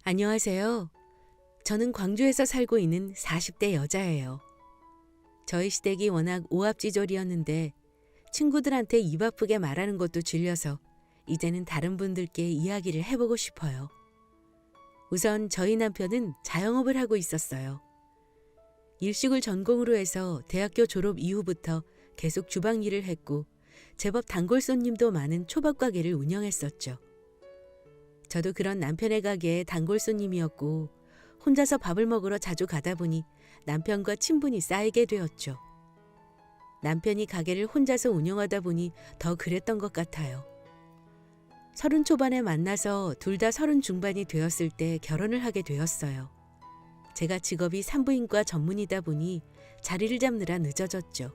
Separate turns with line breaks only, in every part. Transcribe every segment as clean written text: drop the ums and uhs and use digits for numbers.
안녕하세요. 저는 광주에서 살고 있는 40대 여자예요. 저희 시댁이 워낙 오합지졸이었는데 친구들한테 입 아프게 말하는 것도 질려서 이제는 다른 분들께 이야기를 해보고 싶어요. 우선 저희 남편은 자영업을 하고 있었어요. 일식을 전공으로 해서 대학교 졸업 이후부터 계속 주방 일을 했고 제법 단골 손님도 많은 초밥 가게를 운영했었죠. 저도 그런 남편의 가게에 단골 손님이었고 혼자서 밥을 먹으러 자주 가다 보니 남편과 친분이 쌓이게 되었죠. 남편이 가게를 혼자서 운영하다 보니 더 그랬던 것 같아요. 30 초반에 만나서 둘 다 30 중반이 되었을 때 결혼을 하게 되었어요. 제가 직업이 산부인과 전문이다 보니 자리를 잡느라 늦어졌죠.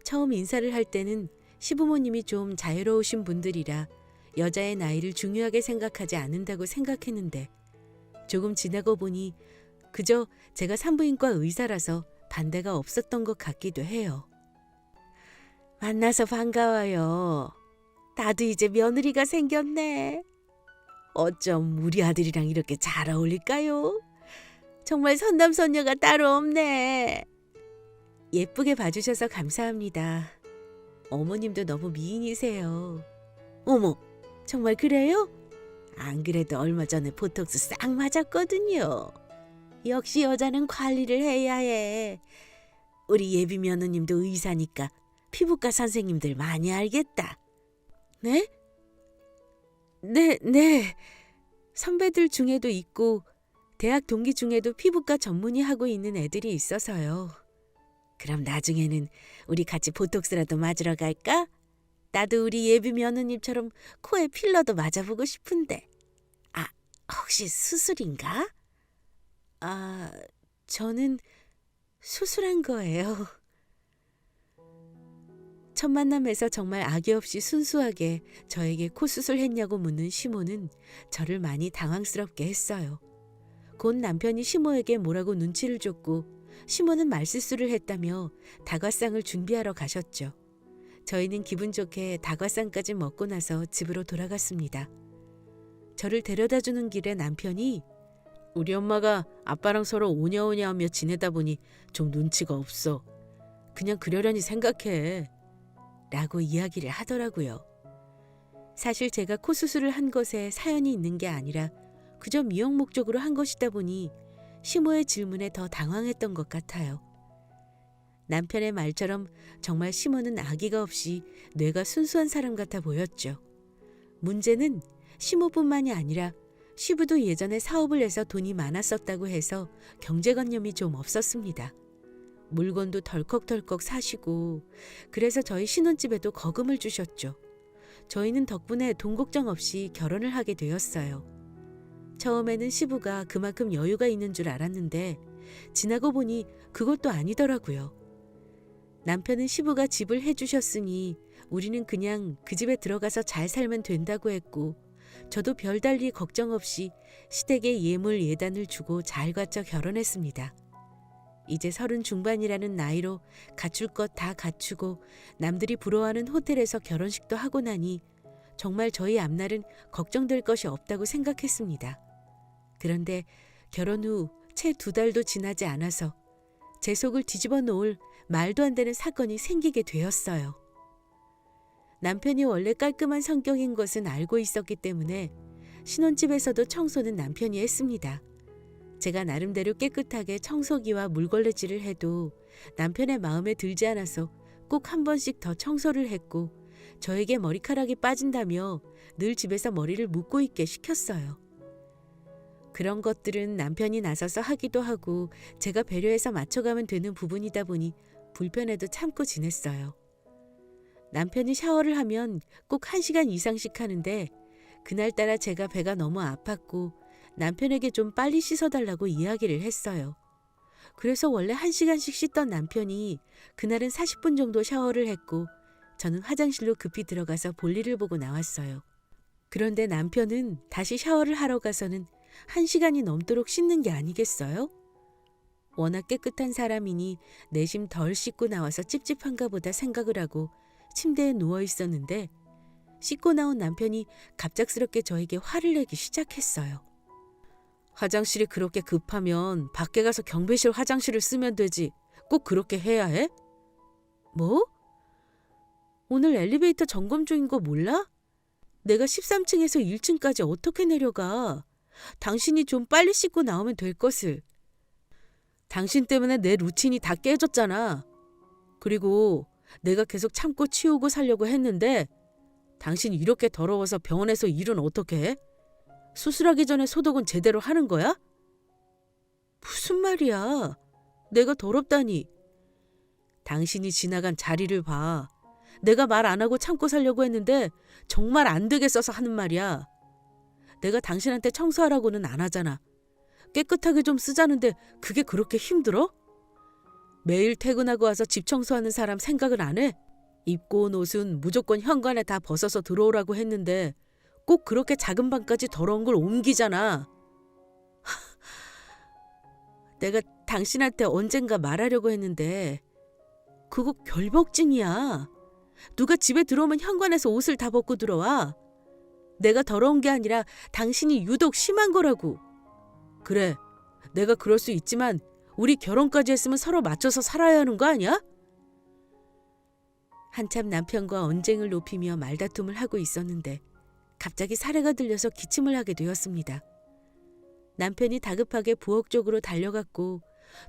처음 인사를 할 때는 시부모님이 좀 자유로우신 분들이라 여자의 나이를 중요하게 생각하지 않는다고 생각했는데 조금 지나고 보니 그저 제가 산부인과 의사라서 반대가 없었던 것 같기도 해요. 만나서 반가워요. 나도 이제 며느리가 생겼네. 어쩜 우리 아들이랑 이렇게 잘 어울릴까요? 정말 선남선녀가 따로 없네. 예쁘게 봐주셔서 감사합니다. 어머님도 너무 미인이세요. 어머, 정말 그래요? 안 그래도 얼마 전에 보톡스 싹 맞았거든요. 역시 여자는 관리를 해야 해. 우리 예비 며느님도 의사니까 피부과 선생님들 많이 알겠다. 네? 네. 선배들 중에도 있고 대학 동기 중에도 피부과 전문의 하고 있는 애들이 있어서요. 그럼 나중에는 우리 같이 보톡스라도 맞으러 갈까? 나도 우리 예비 며느님처럼 코에 필러도 맞아보고 싶은데. 아, 혹시 수술인가? 아, 저는 수술한 거예요. 첫 만남에서 정말 악의 없이 순수하게 저에게 코 수술했냐고 묻는 시모는 저를 많이 당황스럽게 했어요. 곧 남편이 시모에게 뭐라고 눈치를 줬고 시모는 말실수를 했다며 다과상을 준비하러 가셨죠. 저희는 기분 좋게 다과상까지 먹고 나서 집으로 돌아갔습니다. 저를 데려다주는 길에 남편이 우리 엄마가 아빠랑 서로 오냐오냐 하며 지내다 보니 좀 눈치가 없어. 그냥 그러려니 생각해. 라고 이야기를 하더라고요. 사실 제가 코 수술을 한 것에 사연이 있는 게 아니라 그저 미용 목적으로 한 것이다 보니 시모의 질문에 더 당황했던 것 같아요. 남편의 말처럼 정말 시모는 아기가 없이 뇌가 순수한 사람 같아 보였죠. 문제는 시모뿐만이 아니라 시부도 예전에 사업을 해서 돈이 많았었다고 해서 경제관념이 좀 없었습니다. 물건도 덜컥덜컥 사시고 그래서 저희 신혼집에도 거금을 주셨죠. 저희는 덕분에 돈 걱정 없이 결혼을 하게 되었어요. 처음에는 시부가 그만큼 여유가 있는 줄 알았는데 지나고 보니 그것도 아니더라고요. 남편은 시부가 집을 해주셨으니 우리는 그냥 그 집에 들어가서 잘 살면 된다고 했고 저도 별달리 걱정 없이 시댁에 예물 예단을 주고 잘 갖춰 결혼했습니다. 이제 30 중반이라는 나이로 갖출 것 다 갖추고 남들이 부러워하는 호텔에서 결혼식도 하고 나니 정말 저희 앞날은 걱정될 것이 없다고 생각했습니다. 그런데 결혼 후 채 2달도 지나지 않아서 제 속을 뒤집어 놓을 말도 안 되는 사건이 생기게 되었어요. 남편이 원래 깔끔한 성격인 것은 알고 있었기 때문에 신혼집에서도 청소는 남편이 했습니다. 제가 나름대로 깨끗하게 청소기와 물걸레질을 해도 남편의 마음에 들지 않아서 꼭 한 번씩 더 청소를 했고 저에게 머리카락이 빠진다며 늘 집에서 머리를 묶고 있게 시켰어요. 그런 것들은 남편이 나서서 하기도 하고 제가 배려해서 맞춰가면 되는 부분이다 보니 불편해도 참고 지냈어요. 남편이 샤워를 하면 꼭 1시간 이상씩 하는데 그날따라 제가 배가 너무 아팠고 남편에게 좀 빨리 씻어달라고 이야기를 했어요. 그래서 원래 1시간씩 씻던 남편이 그날은 40분 정도 샤워를 했고 저는 화장실로 급히 들어가서 볼일을 보고 나왔어요. 그런데 남편은 다시 샤워를 하러 가서는 1시간이 넘도록 씻는 게 아니겠어요? 워낙 깨끗한 사람이니 내심 덜 씻고 나와서 찝찝한가 보다 생각을 하고 침대에 누워 있었는데 씻고 나온 남편이 갑작스럽게 저에게 화를 내기 시작했어요. 화장실이 그렇게 급하면 밖에 가서 경비실 화장실을 쓰면 되지. 꼭 그렇게 해야 해? 뭐? 오늘 엘리베이터 점검 중인 거 몰라? 내가 13층에서 1층까지 어떻게 내려가? 당신이 좀 빨리 씻고 나오면 될 것을. 당신 때문에 내 루틴이 다 깨졌잖아. 그리고 내가 계속 참고 치우고 살려고 했는데 당신이 이렇게 더러워서 병원에서 일은 어떻게 해? 수술하기 전에 소독은 제대로 하는 거야? 무슨 말이야? 내가 더럽다니. 당신이 지나간 자리를 봐. 내가 말 안 하고 참고 살려고 했는데 정말 안 되겠어서 하는 말이야. 내가 당신한테 청소하라고는 안 하잖아. 깨끗하게 좀 쓰자는데 그게 그렇게 힘들어? 매일 퇴근하고 와서 집 청소하는 사람 생각을 안 해? 입고 온 옷은 무조건 현관에 다 벗어서 들어오라고 했는데 꼭 그렇게 작은 방까지 더러운 걸 옮기잖아. 내가 당신한테 언젠가 말하려고 했는데 그거 결벽증이야. 누가 집에 들어오면 현관에서 옷을 다 벗고 들어와. 내가 더러운 게 아니라 당신이 유독 심한 거라고. 그래, 내가 그럴 수 있지만 우리 결혼까지 했으면 서로 맞춰서 살아야 하는 거 아니야? 한참 남편과 언쟁을 높이며 말다툼을 하고 있었는데 갑자기 사례가 들려서 기침을 하게 되었습니다. 남편이 다급하게 부엌 쪽으로 달려갔고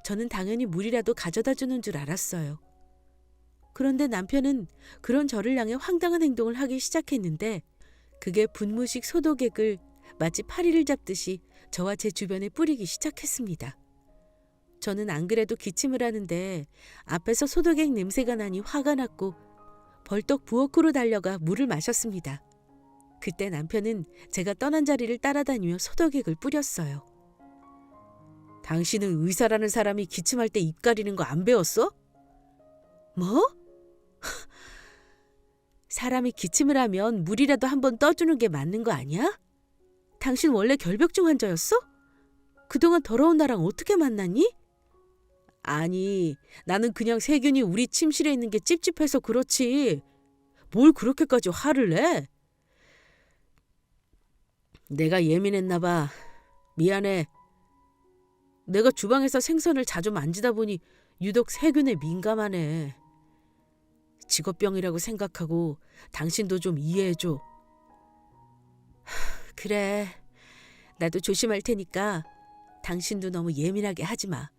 저는 당연히 물이라도 가져다 주는 줄 알았어요. 그런데 남편은 그런 저를 향해 황당한 행동을 하기 시작했는데 그게 분무식 소독액을 마치 파리를 잡듯이 저와 제 주변에 뿌리기 시작했습니다. 저는 안 그래도 기침을 하는데 앞에서 소독액 냄새가 나니 화가 났고 벌떡 부엌으로 달려가 물을 마셨습니다. 그때 남편은 제가 떠난 자리를 따라다니며 소독액을 뿌렸어요. 당신은 의사라는 사람이 기침할 때 입 가리는 거 안 배웠어? 뭐? 사람이 기침을 하면 물이라도 한번 떠주는 게 맞는 거 아니야? 당신 원래 결벽증 환자였어? 그동안 더러운 나랑 어떻게 만났니? 아니, 나는 그냥 세균이 우리 침실에 있는 게 찝찝해서 그렇지. 뭘 그렇게까지 화를 내? 내가 예민했나 봐. 미안해. 내가 주방에서 생선을 자주 만지다 보니 유독 세균에 민감하네. 직업병이라고 생각하고 당신도 좀 이해해줘. 그래, 나도 조심할 테니까 당신도 너무 예민하게 하지 마.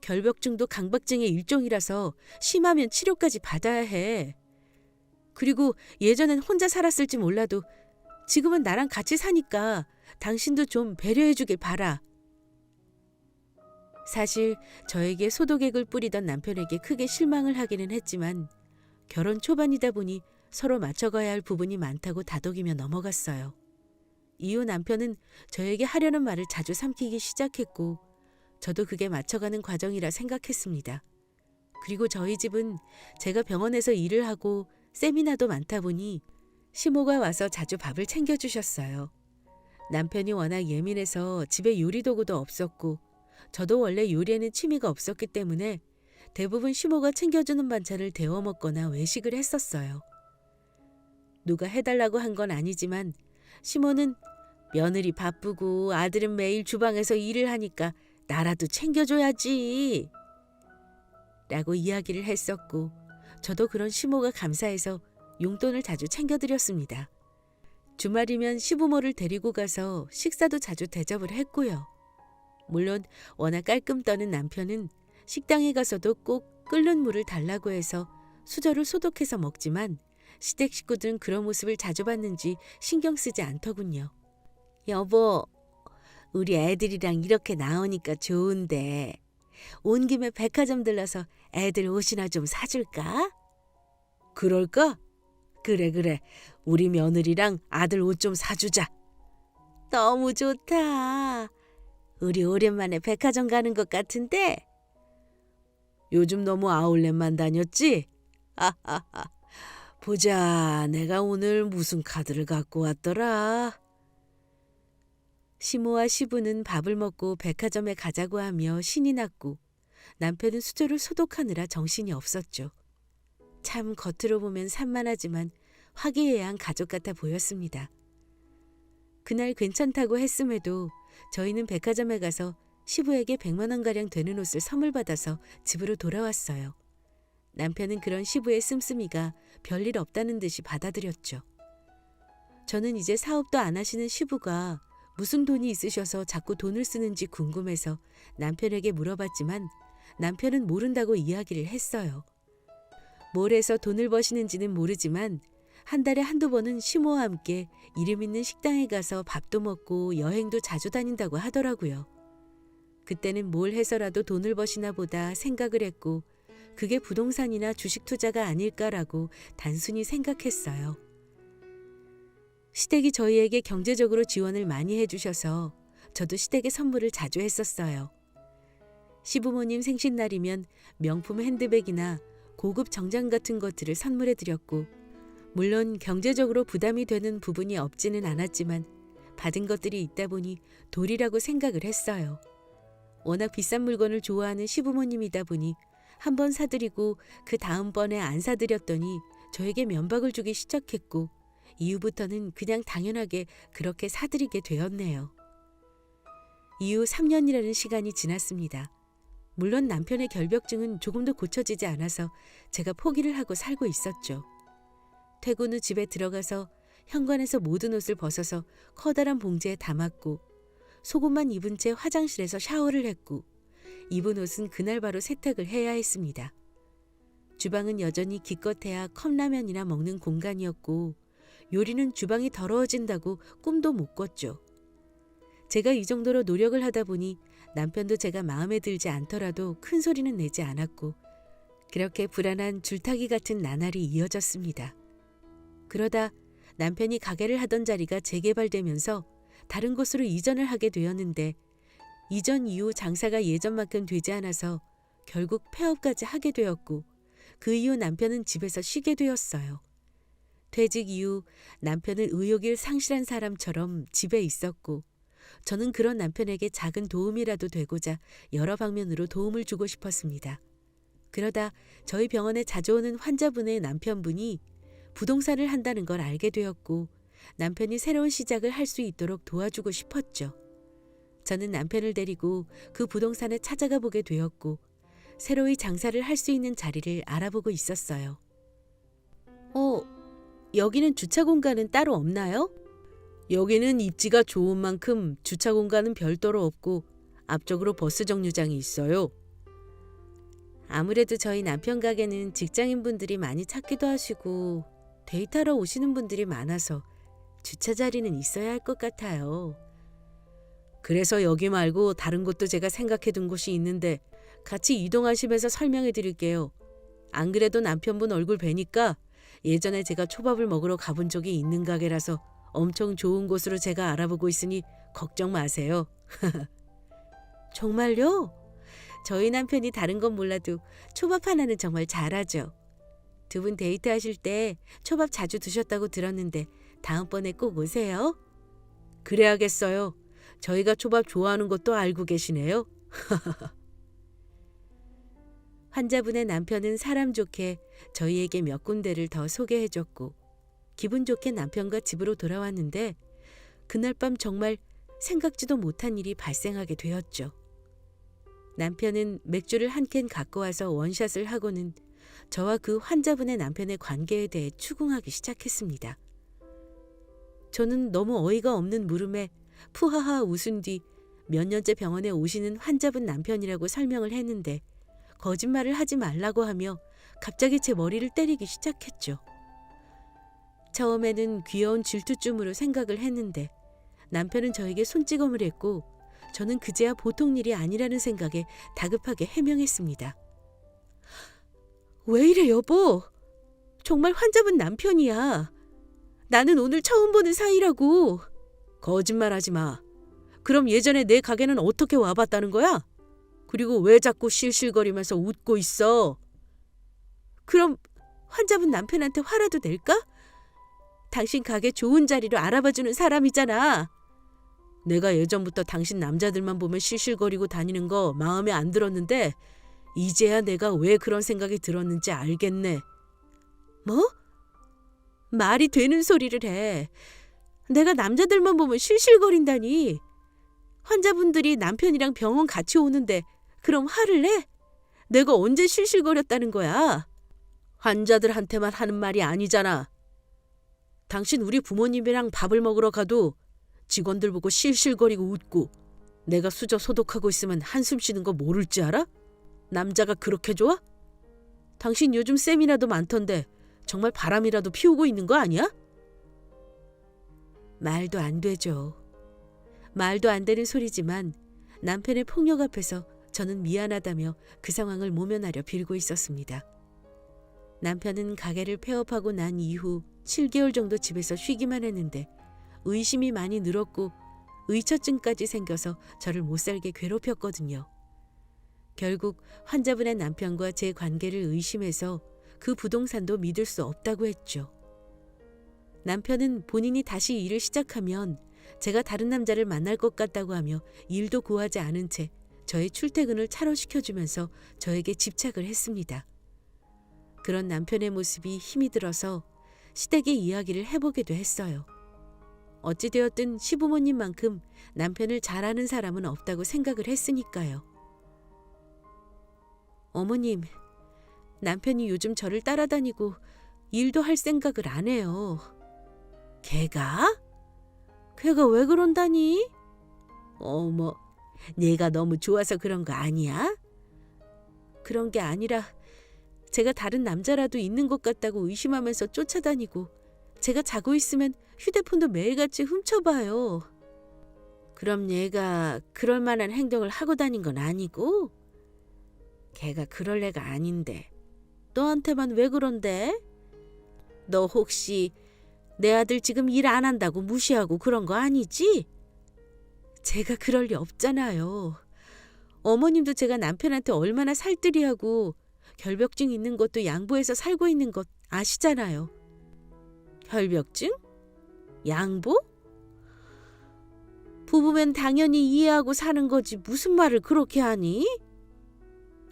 결벽증도 강박증의 일종이라서 심하면 치료까지 받아야 해. 그리고 예전엔 혼자 살았을지 몰라도 지금은 나랑 같이 사니까 당신도 좀 배려해주길 바라. 사실 저에게 소독액을 뿌리던 남편에게 크게 실망을 하기는 했지만 결혼 초반이다 보니 서로 맞춰가야 할 부분이 많다고 다독이며 넘어갔어요. 이후 남편은 저에게 하려는 말을 자주 삼키기 시작했고 저도 그게 맞춰가는 과정이라 생각했습니다. 그리고 저희 집은 제가 병원에서 일을 하고 세미나도 많다 보니 시모가 와서 자주 밥을 챙겨주셨어요. 남편이 워낙 예민해서 집에 요리 도구도 없었고 저도 원래 요리에는 취미가 없었기 때문에 대부분 시모가 챙겨주는 반찬을 데워 먹거나 외식을 했었어요. 누가 해달라고 한 건 아니지만 시모는 며느리 바쁘고 아들은 매일 주방에서 일을 하니까 나라도 챙겨줘야지 라고 이야기를 했었고 저도 그런 시모가 감사해서 용돈을 자주 챙겨드렸습니다. 주말이면 시부모를 데리고 가서 식사도 자주 대접을 했고요. 물론 워낙 깔끔 떠는 남편은 식당에 가서도 꼭 끓는 물을 달라고 해서 수저를 소독해서 먹지만 시댁 식구들은 그런 모습을 자주 봤는지 신경 쓰지 않더군요. 여보, 우리 애들이랑 이렇게 나오니까 좋은데 온 김에 백화점 들러서 애들 옷이나 좀 사줄까? 그럴까? 그래. 우리 며느리랑 아들 옷 좀 사주자. 너무 좋다. 우리 오랜만에 백화점 가는 것 같은데? 요즘 너무 아울렛만 다녔지? 하하하. 보자, 내가 오늘 무슨 카드를 갖고 왔더라. 시모와 시부는 밥을 먹고 백화점에 가자고 하며 신이 났고 남편은 수저를 소독하느라 정신이 없었죠. 참 겉으로 보면 산만하지만 화기애애한 가족 같아 보였습니다. 그날 괜찮다고 했음에도 저희는 백화점에 가서 시부에게 100만 원가량 되는 옷을 선물 받아서 집으로 돌아왔어요. 남편은 그런 시부의 씀씀이가 별일 없다는 듯이 받아들였죠. 저는 이제 사업도 안 하시는 시부가 무슨 돈이 있으셔서 자꾸 돈을 쓰는지 궁금해서 남편에게 물어봤지만 남편은 모른다고 이야기를 했어요. 뭘 해서 돈을 버시는지는 모르지만 한 달에 한두 번은 시모와 함께 이름 있는 식당에 가서 밥도 먹고 여행도 자주 다닌다고 하더라고요. 그때는 뭘 해서라도 돈을 버시나 보다 생각을 했고 그게 부동산이나 주식 투자가 아닐까라고 단순히 생각했어요. 시댁이 저희에게 경제적으로 지원을 많이 해주셔서 저도 시댁에 선물을 자주 했었어요. 시부모님 생신날이면 명품 핸드백이나 고급 정장 같은 것들을 선물해 드렸고 물론 경제적으로 부담이 되는 부분이 없지는 않았지만 받은 것들이 있다 보니 도리라고 생각을 했어요. 워낙 비싼 물건을 좋아하는 시부모님이다 보니 한 번 사드리고 그 다음번에 안 사드렸더니 저에게 면박을 주기 시작했고 이후부터는 그냥 당연하게 그렇게 사드리게 되었네요. 이후 3년이라는 시간이 지났습니다. 물론 남편의 결벽증은 조금도 고쳐지지 않아서 제가 포기를 하고 살고 있었죠. 퇴근 후 집에 들어가서 현관에서 모든 옷을 벗어서 커다란 봉지에 담았고 속옷만 입은 채 화장실에서 샤워를 했고 입은 옷은 그날 바로 세탁을 해야 했습니다. 주방은 여전히 기껏해야 컵라면이나 먹는 공간이었고 요리는 주방이 더러워진다고 꿈도 못 꿨죠. 제가 이 정도로 노력을 하다 보니 남편도 제가 마음에 들지 않더라도 큰 소리는 내지 않았고 그렇게 불안한 줄타기 같은 나날이 이어졌습니다. 그러다 남편이 가게를 하던 자리가 재개발되면서 다른 곳으로 이전을 하게 되었는데 이전 이후 장사가 예전만큼 되지 않아서 결국 폐업까지 하게 되었고 그 이후 남편은 집에서 쉬게 되었어요. 퇴직 이후 남편은 의욕을 상실한 사람처럼 집에 있었고 저는 그런 남편에게 작은 도움이라도 되고자 여러 방면으로 도움을 주고 싶었습니다. 그러다 저희 병원에 자주 오는 환자분의 남편분이 부동산을 한다는 걸 알게 되었고 남편이 새로운 시작을 할 수 있도록 도와주고 싶었죠. 저는 남편을 데리고 그 부동산에 찾아가 보게 되었고 새로이 장사를 할 수 있는 자리를 알아보고 있었어요. 여기는 주차 공간은 따로 없나요? 여기는 입지가 좋은 만큼 주차 공간은 별도로 없고 앞쪽으로 버스 정류장이 있어요. 아무래도 저희 남편 가게는 직장인분들이 많이 찾기도 하시고 데이트하러 오시는 분들이 많아서 주차 자리는 있어야 할 것 같아요. 그래서 여기 말고 다른 곳도 제가 생각해 둔 곳이 있는데 같이 이동하시면서 설명해 드릴게요. 안 그래도 남편분 얼굴 뵈니까 예전에 제가 초밥을 먹으러 가본 적이 있는 가게라서 엄청 좋은 곳으로 제가 알아보고 있으니 걱정 마세요. 정말요? 저희 남편이 다른 건 몰라도 초밥 하나는 정말 잘하죠. 두 분 데이트하실 때 초밥 자주 드셨다고 들었는데 다음번에 꼭 오세요. 그래야겠어요. 저희가 초밥 좋아하는 것도 알고 계시네요. 환자분의 남편은 사람 좋게 저희에게 몇 군데를 더 소개해줬고 기분 좋게 남편과 집으로 돌아왔는데 그날 밤 정말 생각지도 못한 일이 발생하게 되었죠. 남편은 맥주를 한 캔 갖고 와서 원샷을 하고는 저와 그 환자분의 남편의 관계에 대해 추궁하기 시작했습니다. 저는 너무 어이가 없는 물음에 푸하하 웃은 뒤 몇 년째 병원에 오시는 환자분 남편이라고 설명을 했는데 거짓말을 하지 말라고 하며 갑자기 제 머리를 때리기 시작했죠. 처음에는 귀여운 질투쯤으로 생각을 했는데 남편은 저에게 손찌검을 했고 저는 그제야 보통 일이 아니라는 생각에 다급하게 해명했습니다. 왜 이래 여보? 정말 환자분 남편이야. 나는 오늘 처음 보는 사이라고. 거짓말하지 마. 그럼 예전에 내 가게는 어떻게 와봤다는 거야? 그리고 왜 자꾸 실실거리면서 웃고 있어? 그럼 환자분 남편한테 화라도 낼까? 당신 가게 좋은 자리로 알아봐주는 사람이잖아. 내가 예전부터 당신 남자들만 보면 실실거리고 다니는 거 마음에 안 들었는데 이제야 내가 왜 그런 생각이 들었는지 알겠네. 뭐? 말이 되는 소리를 해. 내가 남자들만 보면 실실거린다니. 환자분들이 남편이랑 병원 같이 오는데 그럼 화를 내? 내가 언제 실실거렸다는 거야? 환자들한테만 하는 말이 아니잖아. 당신 우리 부모님이랑 밥을 먹으러 가도 직원들 보고 실실거리고 웃고 내가 수저 소독하고 있으면 한숨 쉬는 거 모를 줄 알아? 남자가 그렇게 좋아? 당신 요즘 세미나도 많던데 정말 바람이라도 피우고 있는 거 아니야? 말도 안 되죠. 말도 안 되는 소리지만 남편의 폭력 앞에서 저는 미안하다며 그 상황을 모면하려 빌고 있었습니다. 남편은 가게를 폐업하고 난 이후 7개월 정도 집에서 쉬기만 했는데 의심이 많이 늘었고 의처증까지 생겨서 저를 못살게 괴롭혔거든요. 결국 환자분의 남편과 제 관계를 의심해서 그 부동산도 믿을 수 없다고 했죠. 남편은 본인이 다시 일을 시작하면 제가 다른 남자를 만날 것 같다고 하며 일도 구하지 않은 채 저의 출퇴근을 차로 시켜주면서 저에게 집착을 했습니다. 그런 남편의 모습이 힘이 들어서 시댁에 이야기를 해보기도 했어요. 어찌되었든 시부모님만큼 남편을 잘 아는 사람은 없다고 생각을 했으니까요. 어머님, 남편이 요즘 저를 따라다니고 일도 할 생각을 안 해요. 걔가? 걔가 왜 그런다니? 어머, 내가 너무 좋아서 그런 거 아니야? 그런 게 아니라 제가 다른 남자라도 있는 것 같다고 의심하면서 쫓아다니고 제가 자고 있으면 휴대폰도 매일같이 훔쳐봐요. 그럼 얘가 그럴 만한 행동을 하고 다닌 건 아니고? 걔가 그럴 애가 아닌데 너한테만 왜 그런데? 너 혹시 내 아들 지금 일 안 한다고 무시하고 그런 거 아니지? 제가 그럴 리 없잖아요. 어머님도 제가 남편한테 얼마나 살뜰히하고 결벽증 있는 것도 양보해서 살고 있는 것 아시잖아요. 결벽증? 양보? 부부면 당연히 이해하고 사는 거지 무슨 말을 그렇게 하니?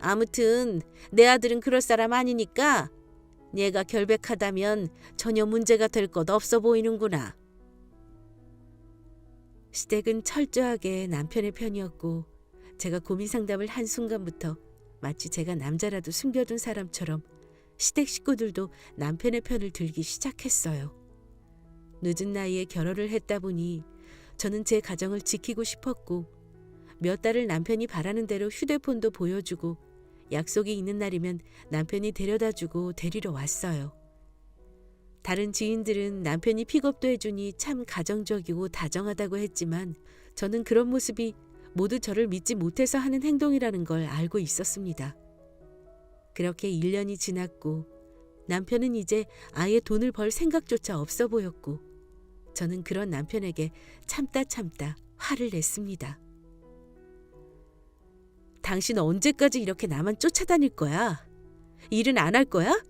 아무튼 내 아들은 그럴 사람 아니니까 얘가 결백하다면 전혀 문제가 될 것 없어 보이는구나. 시댁은 철저하게 남편의 편이었고 제가 고민 상담을 한 순간부터 마치 제가 남자라도 숨겨둔 사람처럼 시댁 식구들도 남편의 편을 들기 시작했어요. 늦은 나이에 결혼을 했다 보니 저는 제 가정을 지키고 싶었고 몇 달을 남편이 바라는 대로 휴대폰도 보여주고 약속이 있는 날이면 남편이 데려다주고 데리러 왔어요. 다른 지인들은 남편이 픽업도 해주니 참 가정적이고 다정하다고 했지만 저는 그런 모습이 모두 저를 믿지 못해서 하는 행동이라는 걸 알고 있었습니다. 그렇게 1년이 지났고 남편은 이제 아예 돈을 벌 생각조차 없어 보였고 저는 그런 남편에게 참다 화를 냈습니다. 당신 언제까지 이렇게 나만 쫓아다닐 거야? 일은 안 할 거야?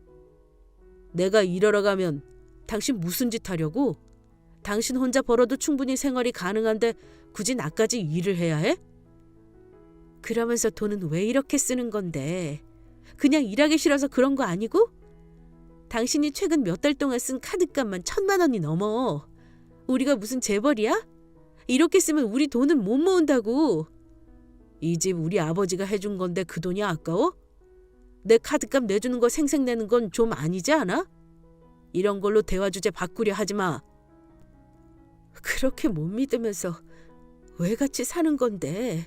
내가 일하러 가면 당신 무슨 짓 하려고? 당신 혼자 벌어도 충분히 생활이 가능한데 굳이 나까지 일을 해야 해? 그러면서 돈은 왜 이렇게 쓰는 건데? 그냥 일하기 싫어서 그런 거 아니고? 당신이 최근 몇 달 동안 쓴 카드값만 1,000만 원이 넘어. 우리가 무슨 재벌이야? 이렇게 쓰면 우리 돈은 못 모은다고. 이 집 우리 아버지가 해준 건데 그 돈이 아까워? 내 카드값 내주는 거 생색내는 건 좀 아니지 않아? 이런 걸로 대화 주제 바꾸려 하지 마. 그렇게 못 믿으면서 왜 같이 사는 건데?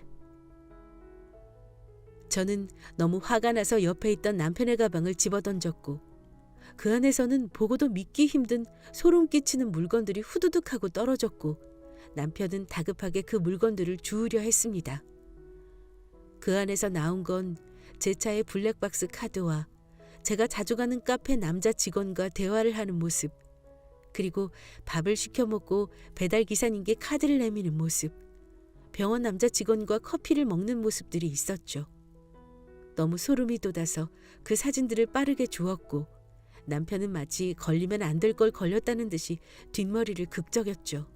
저는 너무 화가 나서 옆에 있던 남편의 가방을 집어던졌고 그 안에서는 보고도 믿기 힘든 소름 끼치는 물건들이 후두둑하고 떨어졌고 남편은 다급하게 그 물건들을 주우려 했습니다. 그 안에서 나온 건 제 차의 블랙박스 카드와 제가 자주 가는 카페 남자 직원과 대화를 하는 모습, 그리고 밥을 시켜 먹고 배달 기사님께 카드를 내미는 모습, 병원 남자 직원과 커피를 먹는 모습들이 있었죠. 너무 소름이 돋아서 그 사진들을 빠르게 주웠고 남편은 마치 걸리면 안 될 걸 걸렸다는 듯이 뒷머리를 극적였죠.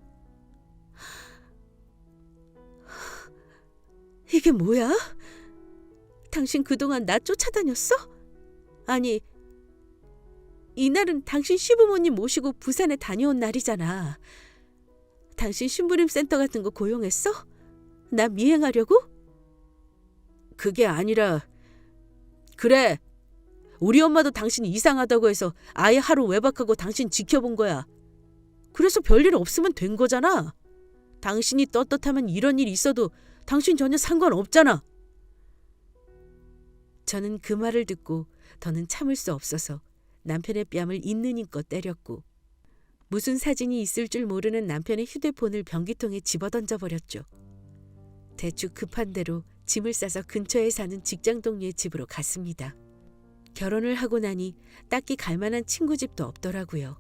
이게 뭐야? 당신 그동안 나 쫓아다녔어? 아니, 이날은 당신 시부모님 모시고 부산에 다녀온 날이잖아. 당신 심부름 센터 같은 거 고용했어? 나 미행하려고? 그게 아니라 그래. 우리 엄마도 당신이 이상하다고 해서 아예 하루 외박하고 당신 지켜본 거야. 그래서 별일 없으면 된 거잖아. 당신이 떳떳하면 이런 일이 있어도 당신 전혀 상관없잖아. 저는 그 말을 듣고 더는 참을 수 없어서 남편의 뺨을 있는 힘껏 때렸고 무슨 사진이 있을 줄 모르는 남편의 휴대폰을 변기통에 집어던져 버렸죠. 대충 급한 대로 짐을 싸서 근처에 사는 직장 동료의 집으로 갔습니다. 결혼을 하고 나니 딱히 갈 만한 친구 집도 없더라고요.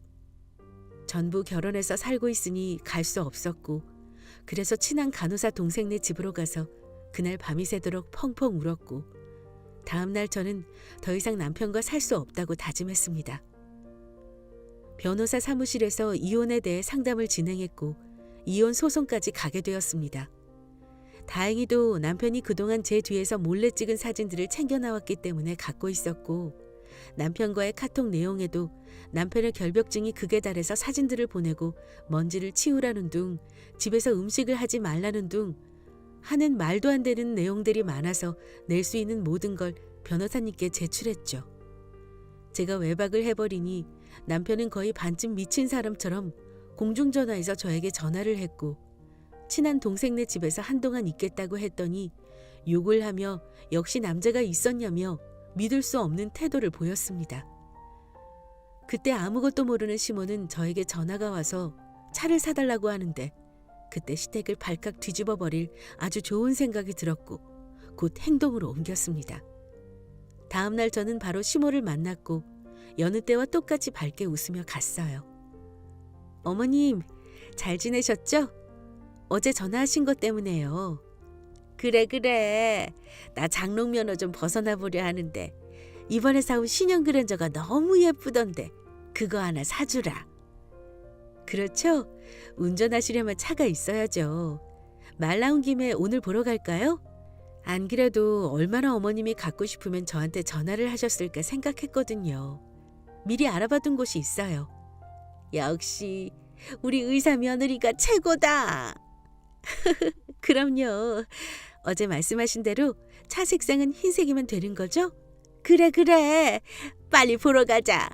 전부 결혼해서 살고 있으니 갈 수 없었고 그래서 친한 간호사 동생네 집으로 가서 그날 밤이 새도록 펑펑 울었고 다음 날 저는 더 이상 남편과 살 수 없다고 다짐했습니다. 변호사 사무실에서 이혼에 대해 상담을 진행했고 이혼 소송까지 가게 되었습니다. 다행히도 남편이 그동안 제 뒤에서 몰래 찍은 사진들을 챙겨 나왔기 때문에 갖고 있었고 남편과의 카톡 내용에도 남편의 결벽증이 극에 달해서 사진들을 보내고 먼지를 치우라는 둥 집에서 음식을 하지 말라는 둥 하는 말도 안 되는 내용들이 많아서 낼 수 있는 모든 걸 변호사님께 제출했죠. 제가 외박을 해버리니 남편은 거의 반쯤 미친 사람처럼 공중전화에서 저에게 전화를 했고 친한 동생네 집에서 한동안 있겠다고 했더니 욕을 하며 역시 남자가 있었냐며 믿을 수 없는 태도를 보였습니다. 그때 아무것도 모르는 시몬은 저에게 전화가 와서 차를 사달라고 하는데 그때 시댁을 발칵 뒤집어 버릴 아주 좋은 생각이 들었고 곧 행동으로 옮겼습니다. 다음 날 저는 바로 시모를 만났고 여느 때와 똑같이 밝게 웃으며 갔어요. 어머님, 잘 지내셨죠? 어제 전화하신 것 때문에요. 그래. 나 장롱 면허 좀 벗어나 보려 하는데 이번에 사온 신형 그랜저가 너무 예쁘던데 그거 하나 사주라. 그렇죠? 운전하시려면 차가 있어야죠. 말 나온 김에 오늘 보러 갈까요? 안 그래도 얼마나 어머님이 갖고 싶으면 저한테 전화를 하셨을까 생각했거든요. 미리 알아봐둔 곳이 있어요. 역시 우리 의사 며느리가 최고다. 그럼요. 어제 말씀하신 대로 차 색상은 흰색이면 되는 거죠? 그래. 빨리 보러 가자.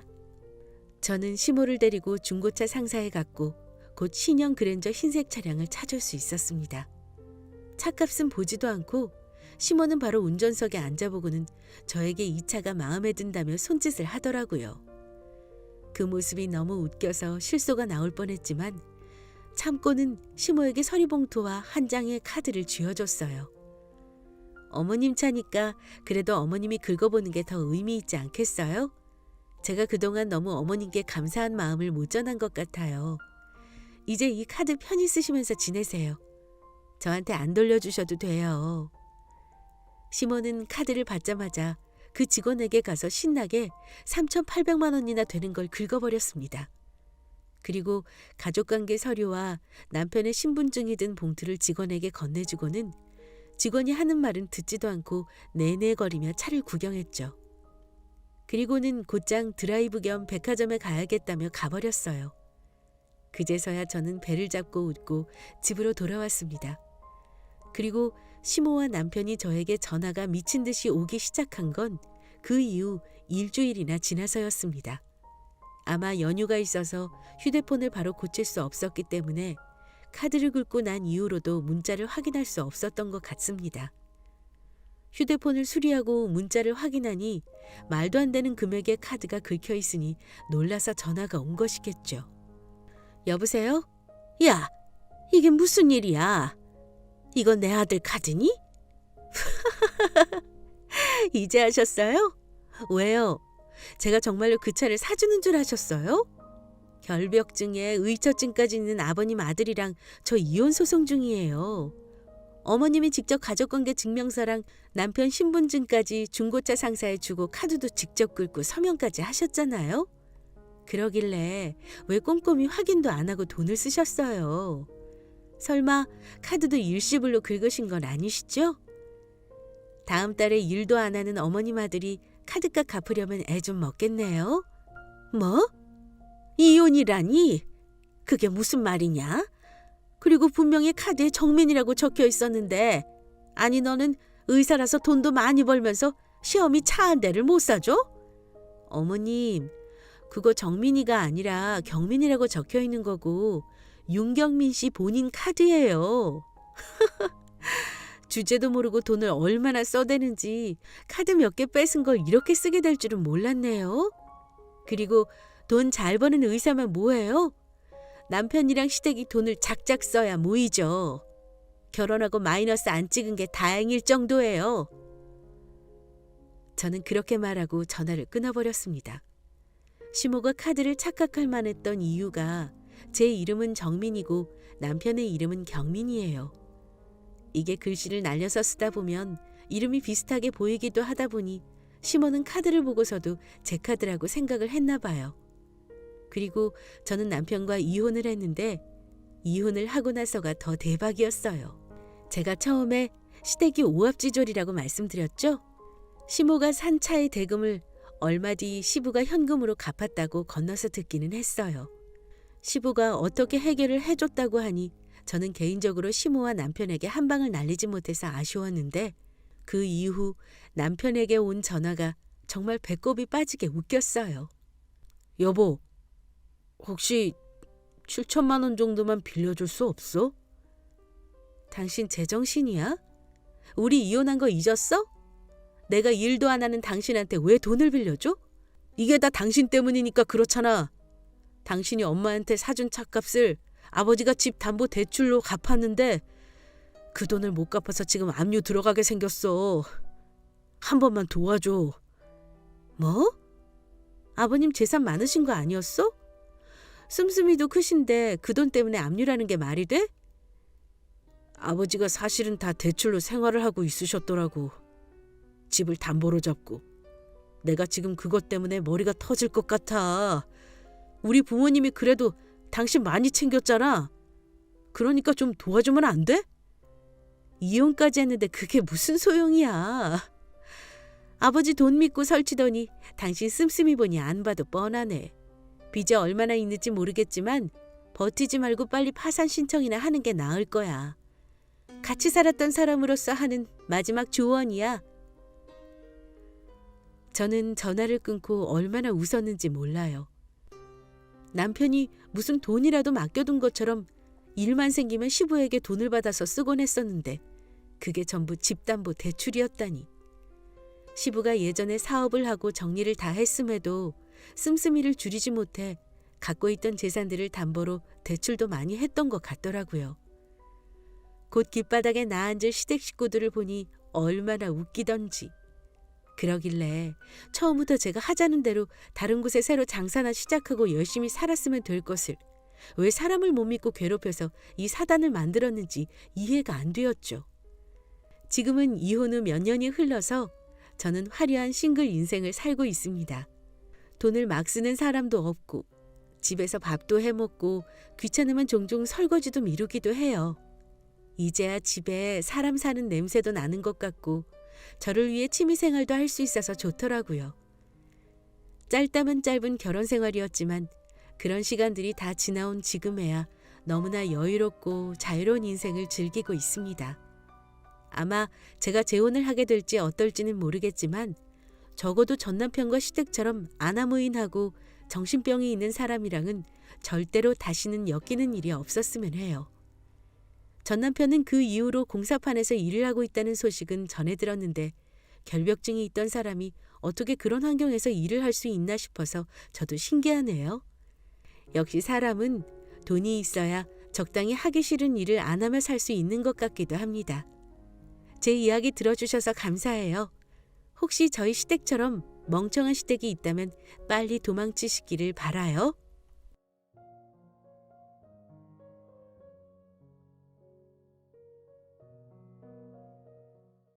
저는 시모를 데리고 중고차 상사에 갔고 곧 신형 그랜저 흰색 차량을 찾을 수 있었습니다. 차값은 보지도 않고 시모는 바로 운전석에 앉아보고는 저에게 이 차가 마음에 든다며 손짓을 하더라고요. 그 모습이 너무 웃겨서 실소가 나올 뻔했지만 참고는 시모에게 서류봉투와 한 장의 카드를 쥐어줬어요. 어머님 차니까 그래도 어머님이 긁어보는 게 더 의미 있지 않겠어요? 제가 그동안 너무 어머님께 감사한 마음을 못 전한 것 같아요. 이제 이 카드 편히 쓰시면서 지내세요. 저한테 안 돌려주셔도 돼요. 시모는 카드를 받자마자 그 직원에게 가서 신나게 3,800만 원이나 되는 걸 긁어버렸습니다. 그리고 가족관계 서류와 남편의 신분증이 든 봉투를 직원에게 건네주고는 직원이 하는 말은 듣지도 않고 내내거리며 차를 구경했죠. 그리고는 곧장 드라이브 겸 백화점에 가야겠다며 가버렸어요. 그제서야 저는 배를 잡고 웃고 집으로 돌아왔습니다. 그리고 시모와 남편이 저에게 전화가 미친 듯이 오기 시작한 건 그 이후 일주일이나 지나서였습니다. 아마 연휴가 있어서 휴대폰을 바로 고칠 수 없었기 때문에 카드를 긁고 난 이후로도 문자를 확인할 수 없었던 것 같습니다. 휴대폰을 수리하고 문자를 확인하니 말도 안 되는 금액의 카드가 긁혀 있으니 놀라서 전화가 온 것이겠죠. 여보세요? 야, 이게 무슨 일이야? 이건 내 아들 카드니? 이제 하셨어요? 왜요? 제가 정말로 그 차를 사주는 줄 아셨어요? 결벽증에 의처증까지 있는 아버님 아들이랑 저 이혼 소송 중이에요. 어머님이 직접 가족관계 증명서랑 남편 신분증까지 중고차 상사에 주고 카드도 직접 긁고 서명까지 하셨잖아요. 그러길래 왜 꼼꼼히 확인도 안 하고 돈을 쓰셨어요? 설마 카드도 일시불로 긁으신 건 아니시죠? 다음 달에 일도 안 하는 어머님 아들이 카드값 갚으려면 애 좀 먹겠네요. 뭐? 이혼이라니? 그게 무슨 말이냐? 그리고 분명히 카드에 정민이라고 적혀 있었는데 아니 너는 의사라서 돈도 많이 벌면서 시험이 차 한 대를 못 사줘? 어머님, 그거 정민이가 아니라 경민이라고 적혀 있는 거고 윤경민 씨 본인 카드예요. 주제도 모르고 돈을 얼마나 써대는지 카드 몇 개 뺏은 걸 이렇게 쓰게 될 줄은 몰랐네요. 그리고 돈 잘 버는 의사면 뭐예요? 남편이랑 시댁이 돈을 작작 써야 모이죠. 결혼하고 마이너스 안 찍은 게 다행일 정도예요. 저는 그렇게 말하고 전화를 끊어버렸습니다. 시모가 카드를 착각할 만했던 이유가 제 이름은 정민이고 남편의 이름은 경민이에요. 이게 글씨를 날려서 쓰다 보면 이름이 비슷하게 보이기도 하다 보니 시모는 카드를 보고서도 제 카드라고 생각을 했나 봐요. 그리고 저는 남편과 이혼을 했는데 이혼을 하고 나서가 더 대박이었어요. 제가 처음에 시댁이 오합지졸이라고 말씀드렸죠? 시모가 산 차의 대금을 얼마 뒤 시부가 현금으로 갚았다고 건너서 듣기는 했어요. 시부가 어떻게 해결을 해줬다고 하니 저는 개인적으로 시모와 남편에게 한 방을 날리지 못해서 아쉬웠는데 그 이후 남편에게 온 전화가 정말 배꼽이 빠지게 웃겼어요. 여보, 혹시 7천만 원 정도만 빌려줄 수 없어? 당신 제정신이야? 우리 이혼한 거 잊었어? 내가 일도 안 하는 당신한테 왜 돈을 빌려줘? 이게 다 당신 때문이니까 그렇잖아. 당신이 엄마한테 사준 차값을 아버지가 집 담보 대출로 갚았는데 그 돈을 못 갚아서 지금 압류 들어가게 생겼어. 한 번만 도와줘. 뭐? 아버님 재산 많으신 거 아니었어? 씀씀이도 크신데 그 돈 때문에 압류라는 게 말이 돼? 아버지가 사실은 다 대출로 생활을 하고 있으셨더라고. 집을 담보로 잡고. 내가 지금 그것 때문에 머리가 터질 것 같아. 우리 부모님이 그래도 당신 많이 챙겼잖아. 그러니까 좀 도와주면 안 돼? 이혼까지 했는데 그게 무슨 소용이야. 아버지 돈 믿고 설치더니 당신 씀씀이 보니 안 봐도 뻔하네. 빚이 얼마나 있는지 모르겠지만 버티지 말고 빨리 파산 신청이나 하는 게 나을 거야. 같이 살았던 사람으로서 하는 마지막 조언이야. 저는 전화를 끊고 얼마나 웃었는지 몰라요. 남편이 무슨 돈이라도 맡겨둔 것처럼 일만 생기면 시부에게 돈을 받아서 쓰곤 했었는데 그게 전부 집담보 대출이었다니. 시부가 예전에 사업을 하고 정리를 다 했음에도 씀씀이를 줄이지 못해 갖고 있던 재산들을 담보로 대출도 많이 했던 것 같더라고요. 곧 길바닥에 나앉을 시댁 식구들을 보니 얼마나 웃기던지. 그러길래 처음부터 제가 하자는 대로 다른 곳에 새로 장사나 시작하고 열심히 살았으면 될 것을 왜 사람을 못 믿고 괴롭혀서 이 사단을 만들었는지 이해가 안 되었죠. 지금은 이혼 후 몇 년이 흘러서 저는 화려한 싱글 인생을 살고 있습니다. 돈을 막 쓰는 사람도 없고 집에서 밥도 해먹고 귀찮으면 종종 설거지도 미루기도 해요. 이제야 집에 사람 사는 냄새도 나는 것 같고 저를 위해 취미생활도 할 수 있어서 좋더라고요. 짧다면 짧은 결혼 생활이었지만 그런 시간들이 다 지나온 지금에야 너무나 여유롭고 자유로운 인생을 즐기고 있습니다. 아마 제가 재혼을 하게 될지 어떨지는 모르겠지만 적어도 전 남편과 시댁처럼 아나무인하고 정신병이 있는 사람이랑은 절대로 다시는 엮이는 일이 없었으면 해요. 전 남편은 그 이후로 공사판에서 일을 하고 있다는 소식은 전해 들었는데 결벽증이 있던 사람이 어떻게 그런 환경에서 일을 할 수 있나 싶어서 저도 신기하네요. 역시 사람은 돈이 있어야 적당히 하기 싫은 일을 안 하며 살 수 있는 것 같기도 합니다. 제 이야기 들어주셔서 감사해요. 혹시 저희 시댁처럼 멍청한 시댁이 있다면 빨리 도망치시기를 바라요.